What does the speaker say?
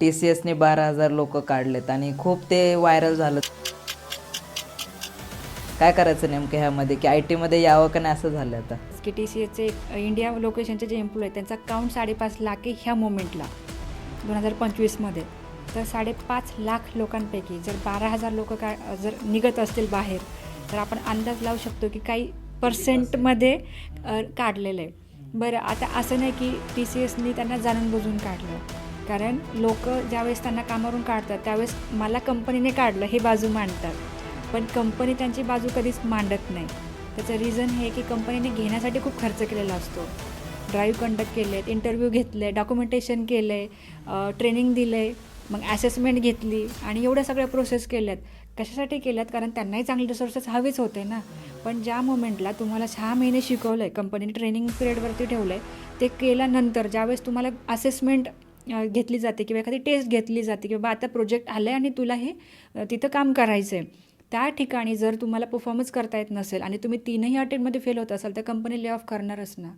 TCSने 12,000 लोक काढलेत आणि खूप ते व्हायरल झालं. काय करायचं नेमकं ह्यामध्ये की आय टीमध्ये यावं का नाही असं झालं आता? की TCSचे इंडिया लोकेशनचे जे एम्प्लॉय आहेत त्यांचा काउंट 5.5 लाख आहे ह्या मोमेंटला 2025मध्ये. तर 5.5 लाख लोकांपैकी जर 12,000 लोक जर निघत असतील बाहेर, तर आपण अंदाज लावू शकतो की काही पर्सेंटमध्ये काढलेलं आहे. बरं, आता असं नाही की TCSनी त्यांना जाणून बुजून काढलं, कारण लोक ज्यावेळेस त्यांना कामावरून काढतात त्यावेळेस मला कंपनीने काढलं हे बाजू मांडतात, पण कंपनी त्यांची बाजू कधीच मांडत नाही. त्याचं रिझन हे की कंपनीने घेण्यासाठी खूप खर्च केलेला असतो. ड्राईव्ह कंडक्ट केले आहेत, इंटरव्ह्यू घेतले, डॉक्युमेंटेशन केलं आहे, ट्रेनिंग दिलं आहे, मग ॲसेसमेंट घेतली आणि एवढ्या सगळ्या प्रोसेस केल्यात. कशासाठी केल्यात? कारण त्यांनाही चांगले रिसोर्सेस हवेच होते ना. पण ज्या मोमेंटला तुम्हाला 6 महिने शिकवलं आहे, कंपनीने ट्रेनिंग पिरियडवरती ठेवलं आहे, ते केल्यानंतर ज्यावेळेस तुम्हाला असेसमेंट घेतली जाते किंवा एखादी टेस्ट घेतली जाते की बाबा आता प्रोजेक्ट आलं आहे आणि तुला हे तिथं काम करायचं आहे, त्या ठिकाणी जर तुम्हाला परफॉर्मन्स करता येत नसेल आणि तुम्ही 3ही अटेम्प्टमध्ये फेल होत असाल तर कंपनी ले ऑफ करणारच ना.